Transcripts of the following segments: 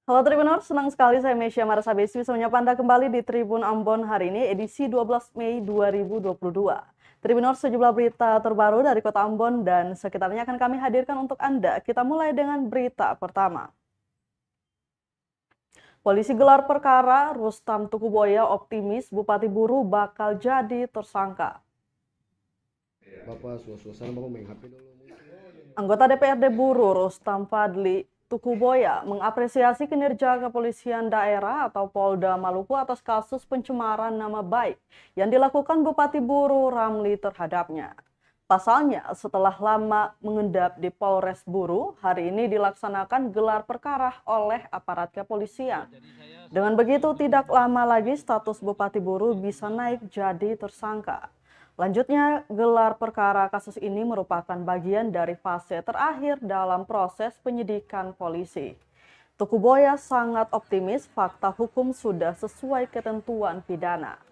Halo Tribuners, senang sekali saya Mesya Marasabesi bisa menyapa Anda kembali di Tribun Ambon hari ini edisi 12 Mei 2022. Tribuners, sejumlah berita terbaru dari Kota Ambon dan sekitarnya akan kami hadirkan untuk Anda. Kita mulai dengan berita pertama. Polisi gelar perkara, Rustam Tukuboya optimis Bupati Buru bakal jadi tersangka. Bapak suasana Bapak main HP dulu. Anggota DPRD Buru Rustam Fadli Tukuboya mengapresiasi kinerja kepolisian daerah atau Polda Maluku atas kasus pencemaran nama baik yang dilakukan Bupati Buru Ramli terhadapnya. Pasalnya, setelah lama mengendap di Polres Buru, hari ini dilaksanakan gelar perkara oleh aparat kepolisian. Dengan begitu, tidak lama lagi status Bupati Buru bisa naik jadi tersangka. Lanjutnya, gelar perkara kasus ini merupakan bagian dari fase terakhir dalam proses penyidikan polisi. Tukuboya sangat optimis fakta hukum sudah sesuai ketentuan pidana.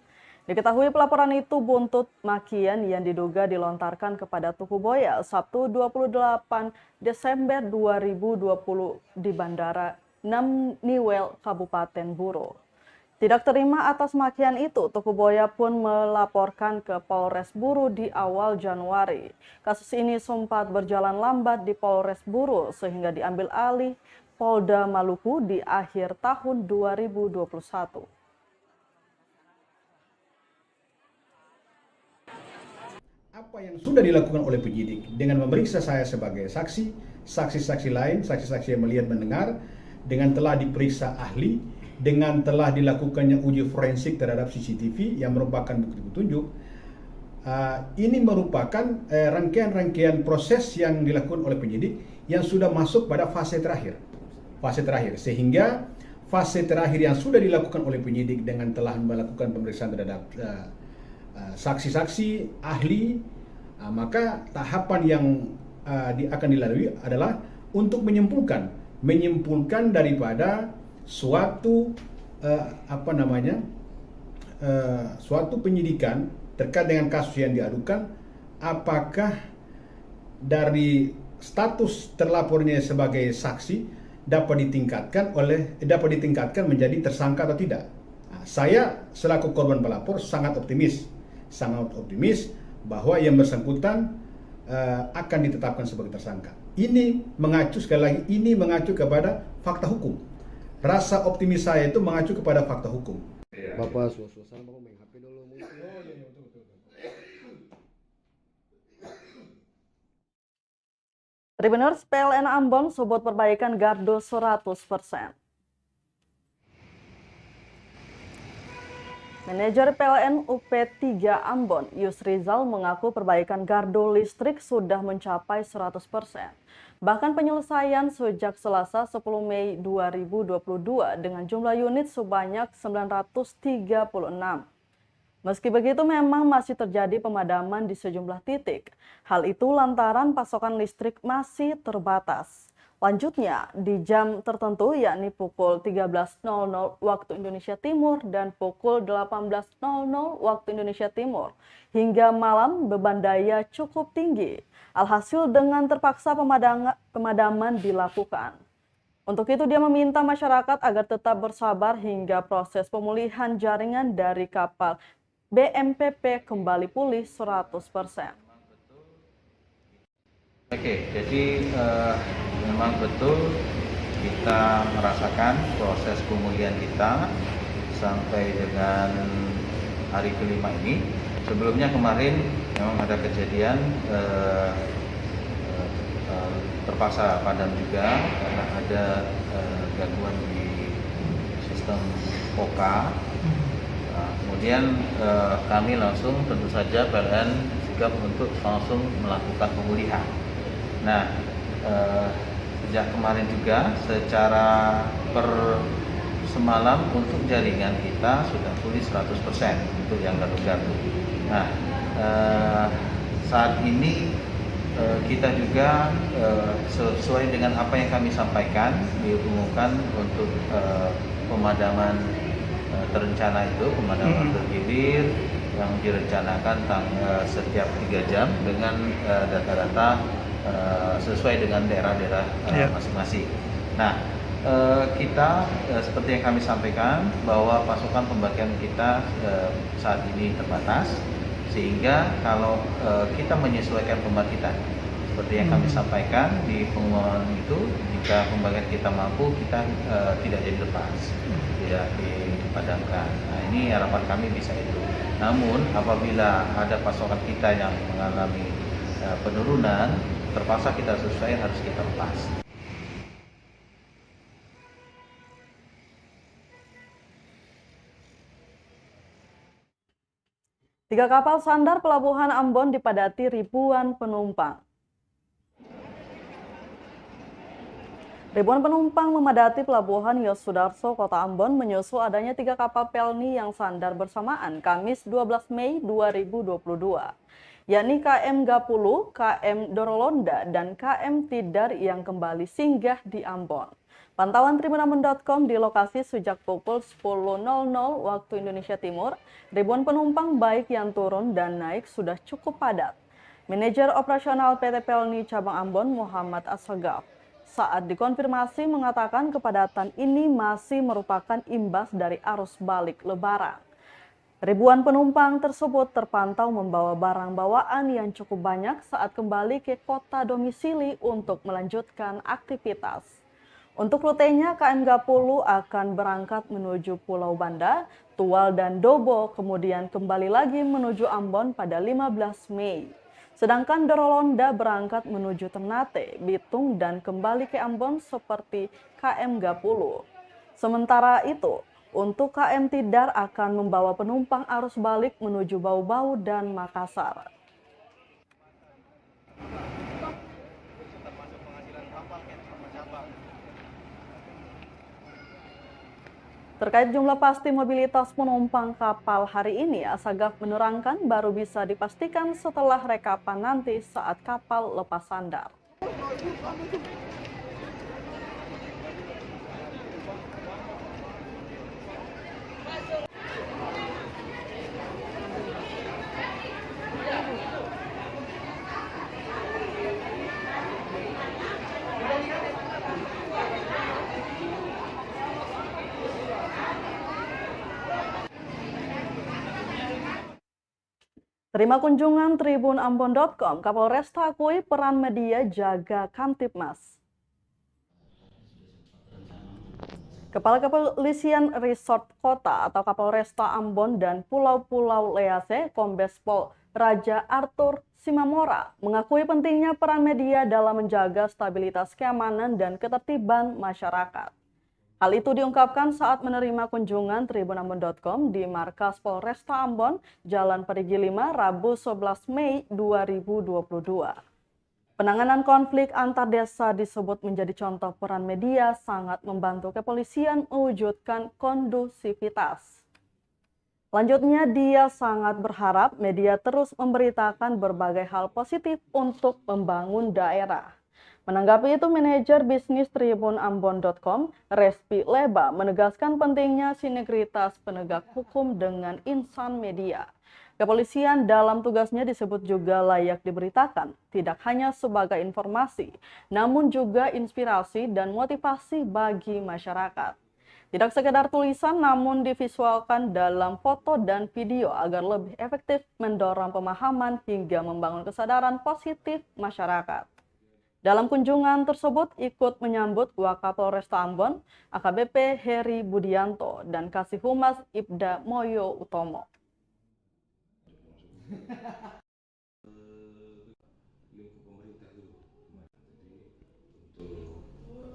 Diketahui pelaporan itu buntut makian yang diduga dilontarkan kepada Tukuboya Sabtu 28 Desember 2020 di Bandara Namniwel, Kabupaten Buru. Tidak terima atas makian itu, Tukuboya pun melaporkan ke Polres Buru di awal Januari. Kasus ini sempat berjalan lambat di Polres Buru sehingga diambil alih Polda Maluku di akhir tahun 2021. Apa yang sudah dilakukan oleh penyidik dengan memeriksa saya sebagai saksi, saksi-saksi lain, saksi-saksi yang melihat mendengar, dengan telah diperiksa ahli, dengan telah dilakukannya uji forensik terhadap CCTV yang merupakan bukti petunjuk, ini merupakan rangkaian-rangkaian proses yang dilakukan oleh penyidik yang sudah masuk pada fase terakhir. Sehingga fase terakhir yang sudah dilakukan oleh penyidik dengan telah melakukan pemeriksaan terhadap saksi-saksi, ahli, maka tahapan yang akan dilalui adalah untuk menyimpulkan daripada suatu suatu penyidikan terkait dengan kasus yang diadukan, apakah dari status terlapornya sebagai saksi dapat ditingkatkan menjadi tersangka atau tidak. Saya selaku korban pelapor sangat optimis bahwa yang bersangkutan akan ditetapkan sebagai tersangka. Ini mengacu kepada fakta hukum. Rasa optimis saya itu mengacu kepada fakta hukum. Bapak suasana Bapak main HP dulu. Tribuners, PLN Ambon sebut perbaikan gardu 100%. Manajer PLN UP3 Ambon, Yusrizal, mengaku perbaikan gardu listrik sudah mencapai 100%. Bahkan penyelesaian sejak Selasa 10 Mei 2022 dengan jumlah unit sebanyak 936. Meski begitu memang masih terjadi pemadaman di sejumlah titik. Hal itu lantaran pasokan listrik masih terbatas. Lanjutnya, di jam tertentu yakni pukul 13.00 waktu Indonesia Timur dan pukul 18.00 waktu Indonesia Timur, hingga malam beban daya cukup tinggi. Alhasil dengan terpaksa pemadaman dilakukan. Untuk itu dia meminta masyarakat agar tetap bersabar hingga proses pemulihan jaringan dari kapal BMPP kembali pulih 100%. Oke, jadi memang betul kita merasakan proses pemulihan kita sampai dengan hari kelima ini. Sebelumnya kemarin memang ada kejadian terpaksa padam juga karena ada gangguan di sistem POKA. Kemudian kami langsung tentu saja PLN sigap untuk langsung melakukan pemulihan. Nah, sejak kemarin juga secara per semalam untuk jaringan kita sudah pulih 100% untuk yang gardu-gardu. Nah, saat ini kita juga sesuai dengan apa yang kami sampaikan diumumkan untuk pemadaman terencana itu, pemadaman bergilir yang direncanakan setiap 3 jam dengan data-data sesuai dengan daerah-daerah masing-masing. Nah, Kita seperti yang kami sampaikan bahwa pasokan pembagian kita saat ini terbatas, sehingga kalau kita menyesuaikan pembangkitan seperti yang kami sampaikan di pengumuman itu, jika pembagian kita mampu, kita tidak jadi lepas, tidak dipadamkan. Nah, ini harapan kami bisa itu. Namun apabila ada pasokan kita yang mengalami penurunan, terpaksa kita sesuai, harus kita lepas. Tiga kapal sandar pelabuhan Ambon dipadati ribuan penumpang. Ribuan penumpang memadati pelabuhan Yosudarso, Kota Ambon menyusul adanya tiga kapal Pelni yang sandar bersamaan Kamis 12 Mei 2022, yakni KM Gapulu, KM Dorolonda, dan KM Tidar yang kembali singgah di Ambon. Pantauan tribunambon.com di lokasi sejak pukul 10.00 waktu Indonesia Timur, ribuan penumpang baik yang turun dan naik sudah cukup padat. Manajer operasional PT Pelni Cabang Ambon, Muhammad Assagaf, saat dikonfirmasi mengatakan kepadatan ini masih merupakan imbas dari arus balik Lebaran. Ribuan penumpang tersebut terpantau membawa barang bawaan yang cukup banyak saat kembali ke kota domisili untuk melanjutkan aktivitas. Untuk rutenya, KM Gapulu akan berangkat menuju Pulau Banda, Tual, dan Dobo, kemudian kembali lagi menuju Ambon pada 15 Mei. Sedangkan Dorolonda berangkat menuju Ternate, Bitung, dan kembali ke Ambon seperti KM Gapulu. Sementara itu, untuk KM Tidar akan membawa penumpang arus balik menuju Bau-Bau dan Makassar. Terkait jumlah pasti mobilitas penumpang kapal hari ini, Assagaf menerangkan baru bisa dipastikan setelah rekapan nanti saat kapal lepas sandar. Terima kunjungan tribunambon.com, Kapolresta akui peran media jaga Kamtibmas. Kepala Kepolisian Resort Kota atau Kapolresta Ambon dan Pulau-Pulau Lease, Kombes Pol Raja Arthur Simamora, mengakui pentingnya peran media dalam menjaga stabilitas keamanan dan ketertiban masyarakat. Hal itu diungkapkan saat menerima kunjungan tribunambon.com di Markas Polresta Ambon, Jalan Perigi 5, Rabu 11 Mei 2022. Penanganan konflik antar desa disebut menjadi contoh peran media sangat membantu kepolisian mewujudkan kondusivitas. Selanjutnya, dia sangat berharap media terus memberitakan berbagai hal positif untuk membangun daerah. Menanggapi itu, manajer bisnis tribunambon.com, Respi Leba, menegaskan pentingnya sinergitas penegak hukum dengan insan media. Kepolisian dalam tugasnya disebut juga layak diberitakan, tidak hanya sebagai informasi, namun juga inspirasi dan motivasi bagi masyarakat. Tidak sekedar tulisan, namun divisualkan dalam foto dan video agar lebih efektif mendorong pemahaman hingga membangun kesadaran positif masyarakat. Dalam kunjungan tersebut ikut menyambut Wakapolresta Ambon, AKBP Heri Budianto, dan Kasih Humas Ibda Moyo Utomo.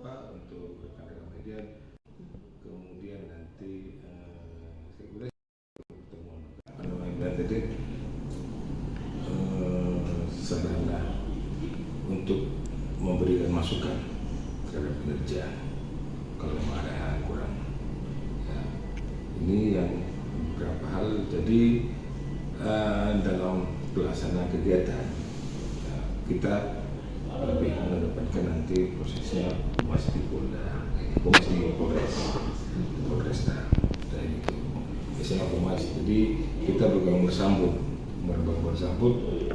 Untuk rekan-rekan media, kemudian nanti pertemuan tadi sederhana untuk memberikan masukan terhadap kinerja kalau ada hal kurang. Ya, ini yang beberapa hal. Jadi dalam pelaksanaan kegiatan kita lebih mengedepankan nanti prosesnya masih di Polda, masih di Polresta, dan itu biasanya otomatis. Jadi kita bergabung bersambut,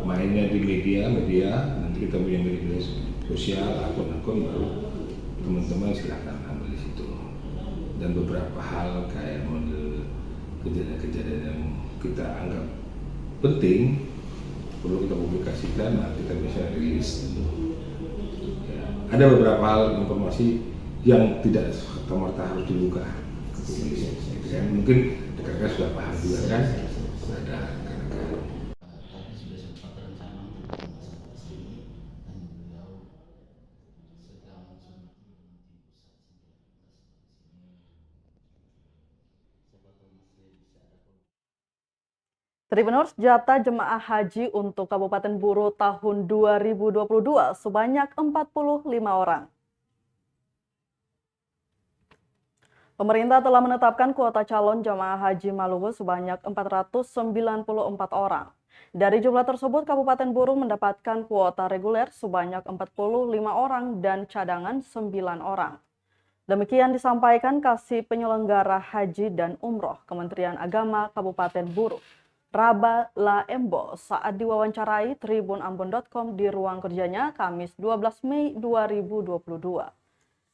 mainnya di media, nanti kita punya media sosial, akun-akun, baru teman-teman silakan ambil di sini. dan beberapa hal kayak model kejadian-kejadian yang kita anggap penting perlu kita publikasikan, nah kita bisa rilis tentu. Ya, ada beberapa hal informasi yang tidak serta-merta harus dibuka ke publik. Ya, mungkin rekan-rekan sudah paham juga kan? Ada rekan-rekan. Tribuners, jatah jemaah haji untuk Kabupaten Buru tahun 2022 sebanyak 45 orang. Pemerintah telah menetapkan kuota calon jemaah haji Maluku sebanyak 494 orang. Dari jumlah tersebut, Kabupaten Buru mendapatkan kuota reguler sebanyak 45 orang dan cadangan 9 orang. Demikian disampaikan Kasih Penyelenggara Haji dan Umroh Kementerian Agama Kabupaten Buru, Raba Laembo, saat diwawancarai tribunambon.com di ruang kerjanya Kamis 12 Mei 2022.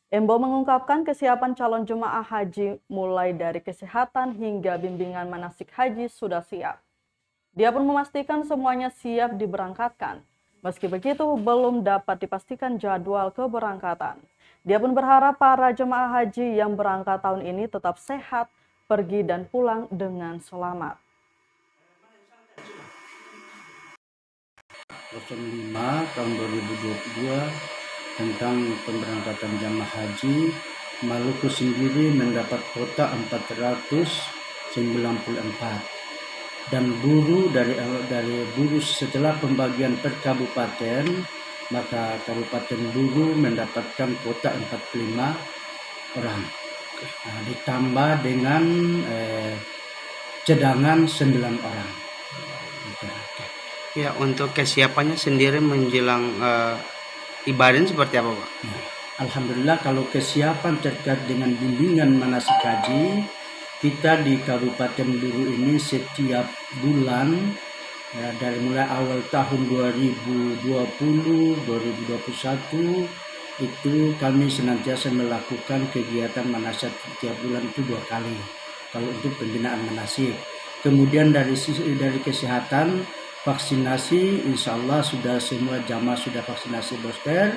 Embo mengungkapkan kesiapan calon jemaah haji mulai dari kesehatan hingga bimbingan manasik haji sudah siap. Dia pun memastikan semuanya siap diberangkatkan. Meski begitu, belum dapat dipastikan jadwal keberangkatan. Dia pun berharap para jemaah haji yang berangkat tahun ini tetap sehat, pergi dan pulang dengan selamat. 05 tahun 2022 tentang pemberangkatan jamaah haji, Maluku sendiri mendapat kuota 494 dan Buru dari Buru setelah pembagian per kabupaten, maka Kabupaten Buru mendapatkan kuota 45 orang. Nah, ditambah dengan cadangan 9 orang. Ya, untuk kesiapannya sendiri menjelang ibadah seperti apa, Pak? Alhamdulillah, kalau kesiapan terkait dengan bimbingan manasik haji, kita di Kabupaten Buru ini setiap bulan, ya, dari mulai awal tahun 2020, 2021, itu kami senantiasa melakukan kegiatan manasik setiap bulan itu 2 kali. Kalau untuk pembinaan manasik. Kemudian dari kesehatan, vaksinasi, insya Allah sudah semua jamaah sudah vaksinasi booster.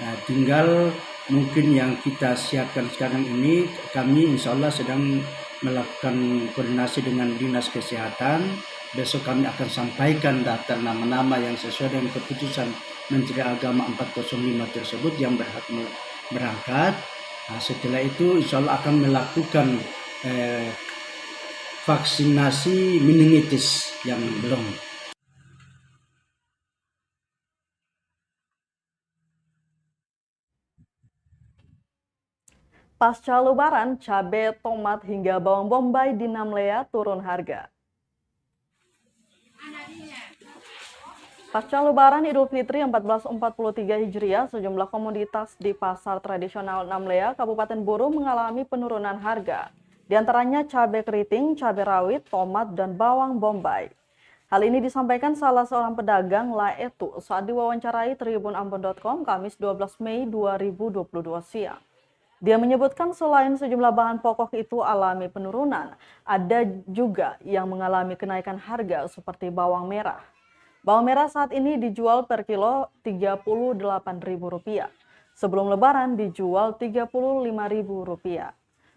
Nah, tinggal mungkin yang kita siapkan sekarang ini, kami insya Allah sedang melakukan koordinasi dengan Dinas Kesehatan. Besok kami akan sampaikan daftar nama-nama yang sesuai dengan keputusan Menteri Agama 405 tersebut yang berhak berangkat. Nah, setelah itu insya Allah akan melakukan vaksinasi meningitis yang belum. Pasca Lebaran, cabai, tomat, hingga bawang bombay di Namlea turun harga. Pasca Lebaran Idul Fitri 1443 Hijriah, sejumlah komoditas di pasar tradisional Namlea, Kabupaten Buru mengalami penurunan harga. Di antaranya cabai keriting, cabai rawit, tomat, dan bawang bombay. Hal ini disampaikan salah seorang pedagang Laetu saat diwawancarai tribunambon.com Kamis 12 Mei 2022 siang. Dia menyebutkan selain sejumlah bahan pokok itu alami penurunan, ada juga yang mengalami kenaikan harga seperti bawang merah. Bawang merah saat ini dijual per kilo Rp38.000. Sebelum Lebaran dijual Rp35.000.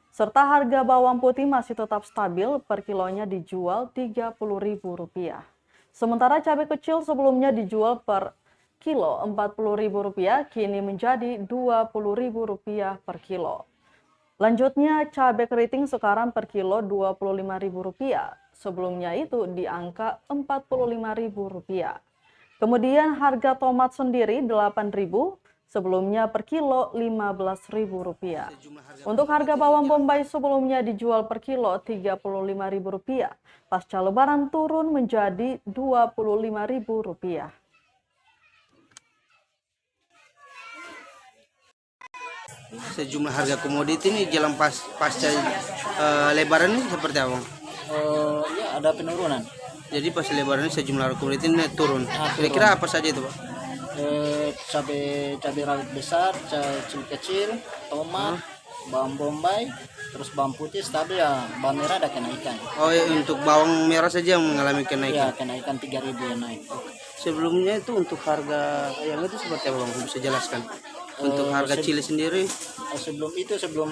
Serta harga bawang putih masih tetap stabil, per kilonya dijual Rp30.000. Sementara cabai kecil sebelumnya dijual per kilo Rp40.000, kini menjadi Rp20.000 per kilo. Lanjutnya cabai keriting sekarang per kilo Rp25.000, sebelumnya itu di angka Rp45.000. Kemudian harga tomat sendiri Rp8.000, sebelumnya per kilo Rp15.000. Untuk harga bawang bombay sebelumnya dijual per kilo Rp35.000, pasca Lebaran turun menjadi Rp25.000. Sejumlah harga komoditi ini jelang pasca Lebaran ini seperti apa? Ya, ada penurunan. Jadi pas Lebaran ini sejumlah komoditi ini turun. Kira-kira apa saja itu, Pak? Cabai rawit besar, kecil, tomat, bawang bombay, terus bawang putih stabil ya, bawang merah ada kenaikan. Oh ya, untuk bawang merah saja yang mengalami Ya, kenaikan. kenaikan 3.000 yang naik. Sebelumnya itu untuk harga ayam itu seperti apa Bang? Bisa jelaskan? Untuk harga cili sendiri Sebelum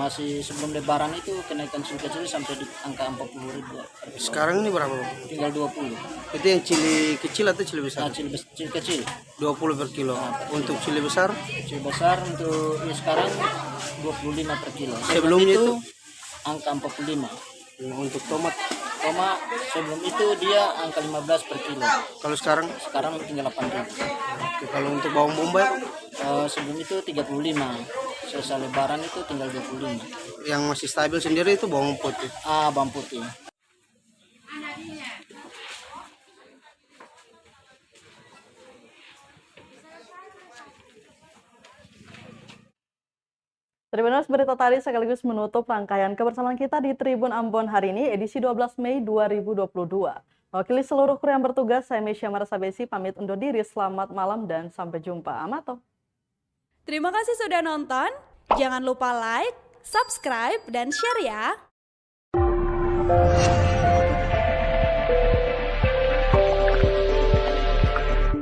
masih sebelum lebaran itu kenaikan cili kecil sampai di angka 40.000. sekarang ini berapa Bang? Tinggal 20. Itu yang cili kecil atau cili besar? Nah, cili kecil. 20 per kilo. Untuk cili besar? Cili besar untuk sekarang 25 per kilo. Sebelumnya itu angka 45. untuk tomat. Tomat sebelum itu dia angka 15 per kilo. Kalau sekarang? Sekarang tinggal 8.000. Oke, kalau untuk bawang bombay Sebelum itu 35. Selesai lebaran itu tinggal 25. yang masih stabil sendiri itu bawang putih. Bawang putih. Tribuners, berita tadi sekaligus menutup rangkaian kebersamaan kita di Tribun Ambon hari ini, edisi 12 Mei 2022. Mewakili seluruh kru yang bertugas, saya Mesya Marasabesi pamit undur diri. Selamat malam dan sampai jumpa. Amato. Terima kasih sudah nonton. Jangan lupa like, subscribe, dan share ya.